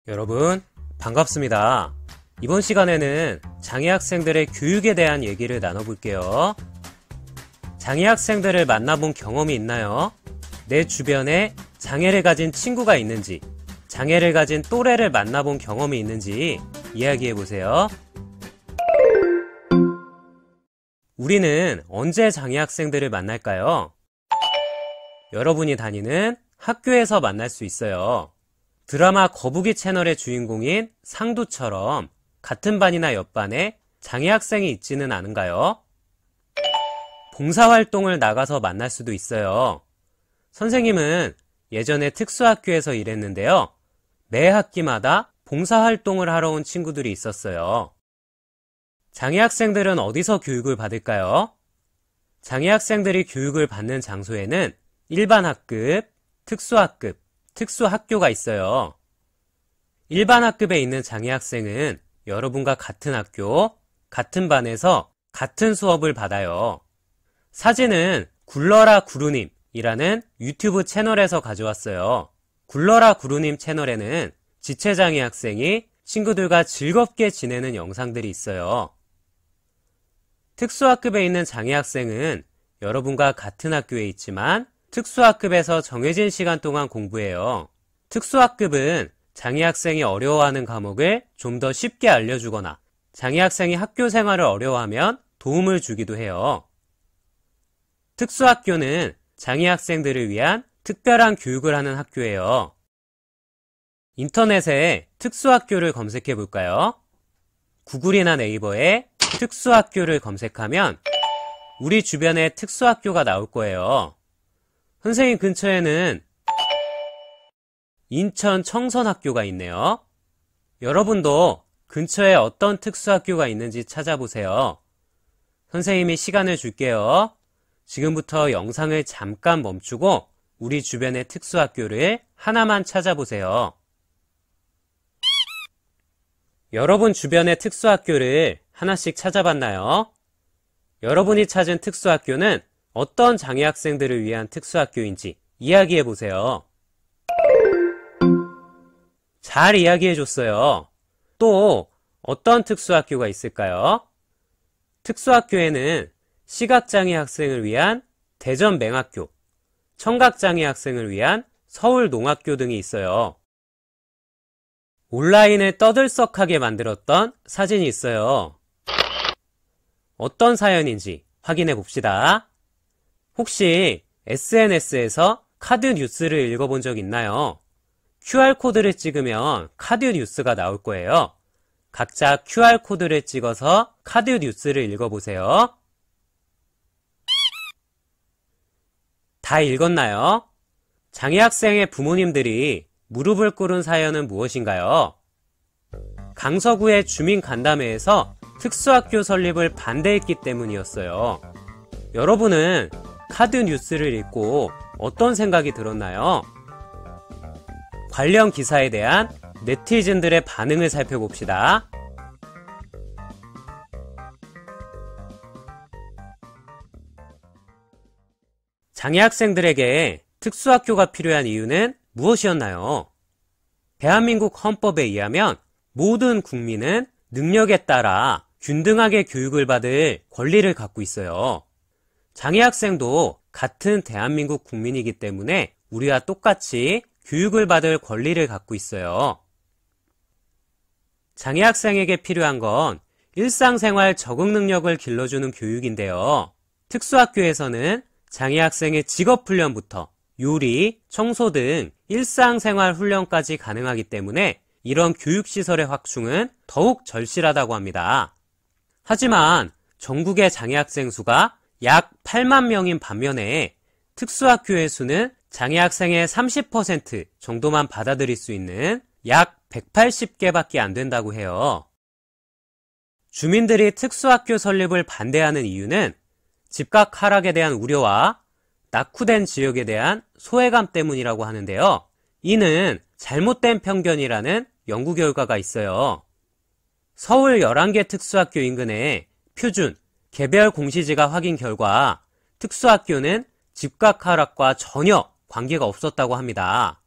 여러분, 반갑습니다. 이번 시간에는 장애 학생들의 교육에 대한 얘기를 나눠볼게요. 장애 학생들을 만나본 경험이 있나요? 내 주변에 장애를 가진 친구가 있는지, 장애를 가진 또래를 만나본 경험이 있는지 이야기해보세요. 우리는 언제 장애 학생들을 만날까요? 여러분이 다니는 학교에서 만날 수 있어요. 드라마 거북이 채널의 주인공인 상두처럼 같은 반이나 옆반에 장애 학생이 있지는 않은가요? 봉사활동을 나가서 만날 수도 있어요. 선생님은 예전에 특수학교에서 일했는데요. 매 학기마다 봉사활동을 하러 온 친구들이 있었어요. 장애 학생들은 어디서 교육을 받을까요? 장애 학생들이 교육을 받는 장소에는 일반 학급, 특수학급, 특수학교가 있어요. 일반 학급에 있는 장애 학생은 여러분과 같은 학교, 같은 반에서 같은 수업을 받아요. 사진은 굴러라 구루님이라는 유튜브 채널에서 가져왔어요. 굴러라 구루님 채널에는 지체장애 학생이 친구들과 즐겁게 지내는 영상들이 있어요. 특수학급에 있는 장애 학생은 여러분과 같은 학교에 있지만 특수학급에서 정해진 시간 동안 공부해요. 특수학급은 장애 학생이 어려워하는 과목을 좀 더 쉽게 알려주거나 장애 학생이 학교 생활을 어려워하면 도움을 주기도 해요. 특수학교는 장애 학생들을 위한 특별한 교육을 하는 학교예요. 인터넷에 특수학교를 검색해 볼까요? 구글이나 네이버에 특수학교를 검색하면 우리 주변에 특수학교가 나올 거예요. 선생님 근처에는 인천 청선학교가 있네요. 여러분도 근처에 어떤 특수학교가 있는지 찾아보세요. 선생님이 시간을 줄게요. 지금부터 영상을 잠깐 멈추고 우리 주변의 특수학교를 하나만 찾아보세요. 여러분 주변의 특수학교를 하나씩 찾아봤나요? 여러분이 찾은 특수학교는 어떤 장애 학생들을 위한 특수학교인지 이야기해보세요. 잘 이야기해줬어요. 또 어떤 특수학교가 있을까요? 특수학교에는 시각장애 학생을 위한 대전맹학교, 청각장애 학생을 위한 서울농학교 등이 있어요. 온라인을 떠들썩하게 만들었던 사진이 있어요. 어떤 사연인지 확인해 봅시다. 혹시 SNS에서 카드 뉴스를 읽어본 적 있나요? QR코드를 찍으면 카드 뉴스가 나올 거예요. 각자 QR코드를 찍어서 카드 뉴스를 읽어보세요. 다 읽었나요? 장애 학생의 부모님들이 무릎을 꿇은 사연은 무엇인가요? 강서구의 주민간담회에서 특수학교 설립을 반대했기 때문이었어요. 여러분은 카드 뉴스를 읽고 어떤 생각이 들었나요? 관련 기사에 대한 네티즌들의 반응을 살펴봅시다. 장애 학생들에게 특수학교가 필요한 이유는 무엇이었나요? 대한민국 헌법에 의하면 모든 국민은 능력에 따라 균등하게 교육을 받을 권리를 갖고 있어요. 장애 학생도 같은 대한민국 국민이기 때문에 우리와 똑같이 교육을 받을 권리를 갖고 있어요. 장애 학생에게 필요한 건 일상생활 적응 능력을 길러주는 교육인데요. 특수학교에서는 장애 학생의 직업훈련부터 요리, 청소 등 일상생활 훈련까지 가능하기 때문에 이런 교육시설의 확충은 더욱 절실하다고 합니다. 하지만 전국의 장애 학생 수가 약 8만 명인 반면에 특수학교의 수는 장애 학생의 30% 정도만 받아들일 수 있는 약 180개밖에 안 된다고 해요. 주민들이 특수학교 설립을 반대하는 이유는 집값 하락에 대한 우려와 낙후된 지역에 대한 소외감 때문이라고 하는데요. 이는 잘못된 편견이라는 연구 결과가 있어요. 서울 11개 특수학교 인근의 표준, 개별 공시지가 확인 결과 특수학교는 집값 하락과 전혀 관계가 없었다고 합니다.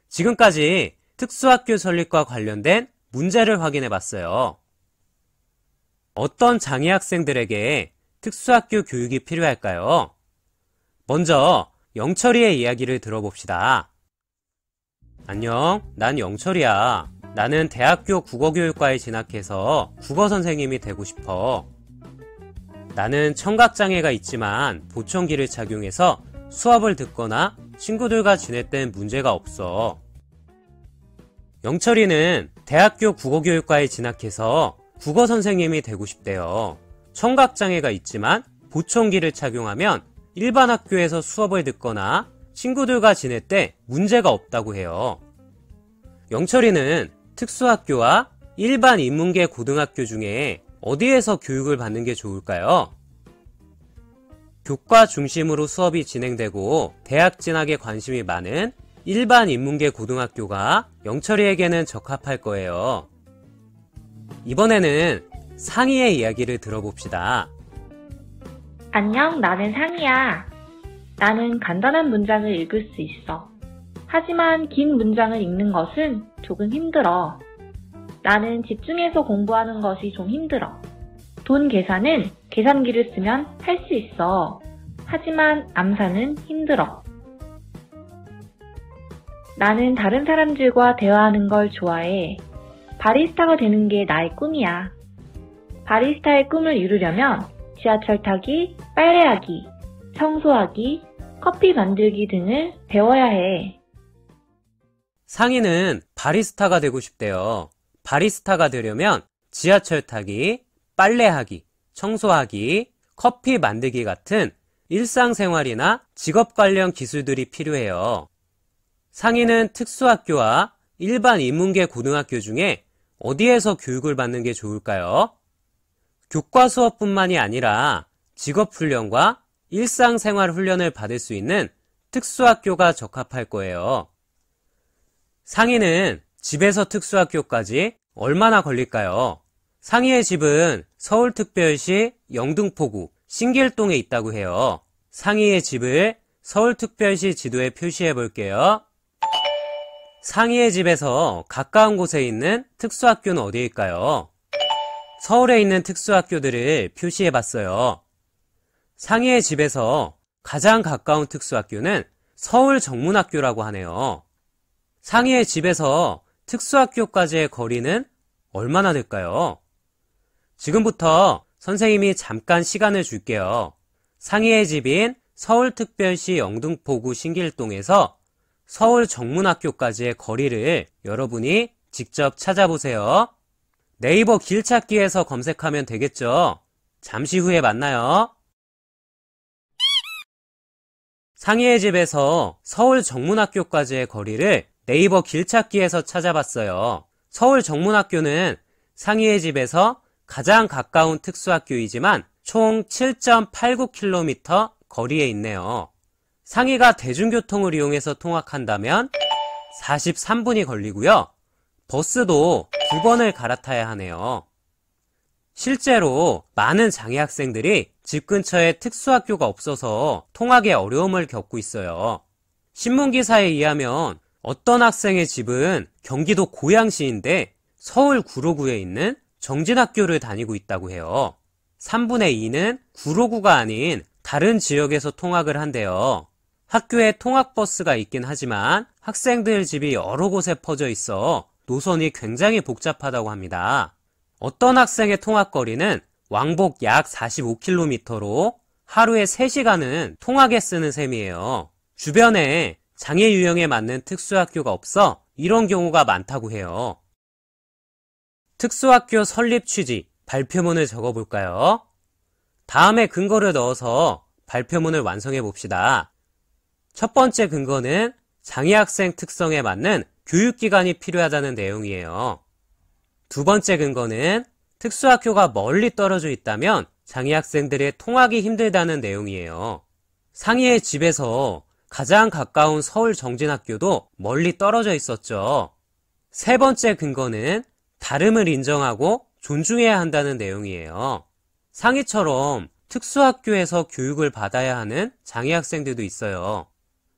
지금까지 특수학교 설립과 관련된 문제를 확인해 봤어요. 어떤 장애 학생들에게 특수학교 교육이 필요할까요? 먼저 영철이의 이야기를 들어봅시다. 안녕, 난 영철이야. 나는 대학교 국어교육과에 진학해서 국어 선생님이 되고 싶어. 나는 청각장애가 있지만 보청기를 착용해서 수업을 듣거나 친구들과 지낼 땐 문제가 없어. 영철이는 대학교 국어교육과에 진학해서 국어 선생님이 되고 싶대요. 청각장애가 있지만 보청기를 착용하면 일반 학교에서 수업을 듣거나 친구들과 지낼 때 문제가 없다고 해요. 영철이는 특수학교와 일반 인문계 고등학교 중에 어디에서 교육을 받는 게 좋을까요? 교과 중심으로 수업이 진행되고 대학 진학에 관심이 많은 일반 인문계 고등학교가 영철이에게는 적합할 거예요. 이번에는 상희의 이야기를 들어봅시다. 안녕, 나는 상희야. 나는 간단한 문장을 읽을 수 있어. 하지만 긴 문장을 읽는 것은 조금 힘들어. 나는 집중해서 공부하는 것이 좀 힘들어. 돈 계산은 계산기를 쓰면 할 수 있어. 하지만 암산은 힘들어. 나는 다른 사람들과 대화하는 걸 좋아해. 바리스타가 되는 게 나의 꿈이야. 바리스타의 꿈을 이루려면 지하철 타기, 빨래하기, 청소하기, 커피 만들기 등을 배워야 해. 상희는 바리스타가 되고 싶대요. 바리스타가 되려면 지하철 타기, 빨래하기, 청소하기, 커피 만들기 같은 일상생활이나 직업 관련 기술들이 필요해요. 상희는 특수학교와 일반 인문계 고등학교 중에 어디에서 교육을 받는 게 좋을까요? 교과 수업뿐만이 아니라 직업훈련과 일상생활 훈련을 받을 수 있는 특수학교가 적합할 거예요. 상희는 집에서 특수학교까지 얼마나 걸릴까요? 상희의 집은 서울특별시 영등포구 신길동에 있다고 해요. 상희의 집을 서울특별시 지도에 표시해 볼게요. 상희의 집에서 가까운 곳에 있는 특수학교는 어디일까요? 서울에 있는 특수학교들을 표시해 봤어요. 상희의 집에서 가장 가까운 특수학교는 서울정문학교라고 하네요. 상희의 집에서 특수학교까지의 거리는 얼마나 될까요? 지금부터 선생님이 잠깐 시간을 줄게요. 상희의 집인 서울특별시 영등포구 신길동에서 서울정문학교까지의 거리를 여러분이 직접 찾아보세요. 네이버 길찾기에서 검색하면 되겠죠? 잠시 후에 만나요. 상희의 집에서 서울정문학교까지의 거리를 네이버 길찾기에서 찾아봤어요. 서울정문학교는 상희의 집에서 가장 가까운 특수학교이지만 총 7.89km 거리에 있네요. 상희가 대중교통을 이용해서 통학한다면 43분이 걸리고요. 버스도 2번을 갈아타야 하네요. 실제로 많은 장애 학생들이 집 근처에 특수학교가 없어서 통학에 어려움을 겪고 있어요. 신문기사에 의하면 어떤 학생의 집은 경기도 고양시인데 서울 구로구에 있는 정진학교를 다니고 있다고 해요. 3분의 2는 구로구가 아닌 다른 지역에서 통학을 한대요. 학교에 통학버스가 있긴 하지만 학생들 집이 여러 곳에 퍼져 있어 노선이 굉장히 복잡하다고 합니다. 어떤 학생의 통학거리는 왕복 약 45km로 하루에 3시간은 통학에 쓰는 셈이에요. 주변에 장애 유형에 맞는 특수학교가 없어 이런 경우가 많다고 해요. 특수학교 설립 취지, 발표문을 적어볼까요? 다음에 근거를 넣어서 발표문을 완성해 봅시다. 첫 번째 근거는 장애학생 특성에 맞는 교육기관이 필요하다는 내용이에요. 두 번째 근거는 특수학교가 멀리 떨어져 있다면 장애학생들의 통학이 힘들다는 내용이에요. 상희의 집에서 가장 가까운 서울 정진학교도 멀리 떨어져 있었죠. 세 번째 근거는 다름을 인정하고 존중해야 한다는 내용이에요. 상희처럼 특수학교에서 교육을 받아야 하는 장애 학생들도 있어요.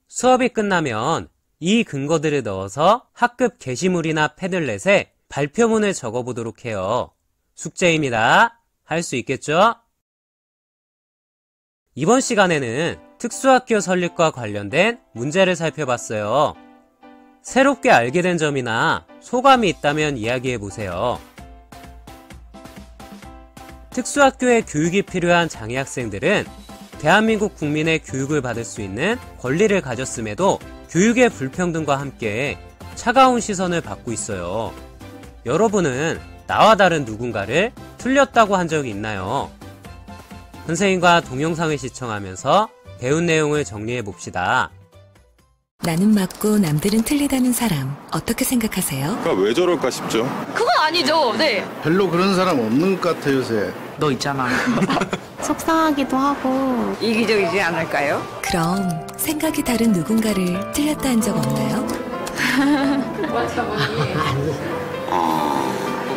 수업이 끝나면 이 근거들을 넣어서 학급 게시물이나 패들렛에 발표문을 적어보도록 해요. 숙제입니다. 할 수 있겠죠? 이번 시간에는 특수학교 설립과 관련된 문제를 살펴봤어요. 새롭게 알게 된 점이나 소감이 있다면 이야기해보세요. 특수학교의 교육이 필요한 장애 학생들은 대한민국 국민의 교육을 받을 수 있는 권리를 가졌음에도 교육의 불평등과 함께 차가운 시선을 받고 있어요. 여러분은 나와 다른 누군가를 틀렸다고 한 적이 있나요? 선생님과 동영상을 시청하면서 배운 내용을 정리해 봅시다. 나는 맞고 남들은 틀리다는 사람 어떻게 생각하세요? 왜 저럴까 싶죠. 그건 아니죠. 네. 별로 그런 사람 없는 것 같아 요새. 너 있잖아. 속상하기도 하고 이기적이지 않을까요? 그럼 생각이 다른 누군가를 틀렸다 한 적 없나요?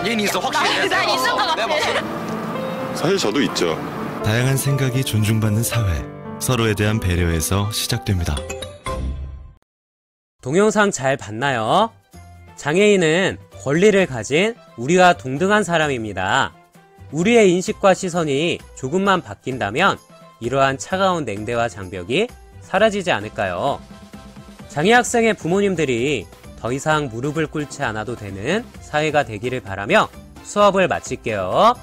얘는 있어 확실히. 나 있는 것 같아. 사실 저도 있죠. 다양한 생각이 존중받는 사회, 서로에 대한 배려에서 시작됩니다. 동영상 잘 봤나요? 장애인은 권리를 가진 우리와 동등한 사람입니다. 우리의 인식과 시선이 조금만 바뀐다면 이러한 차가운 냉대와 장벽이 사라지지 않을까요? 장애 학생의 부모님들이 더 이상 무릎을 꿇지 않아도 되는 사회가 되기를 바라며 수업을 마칠게요.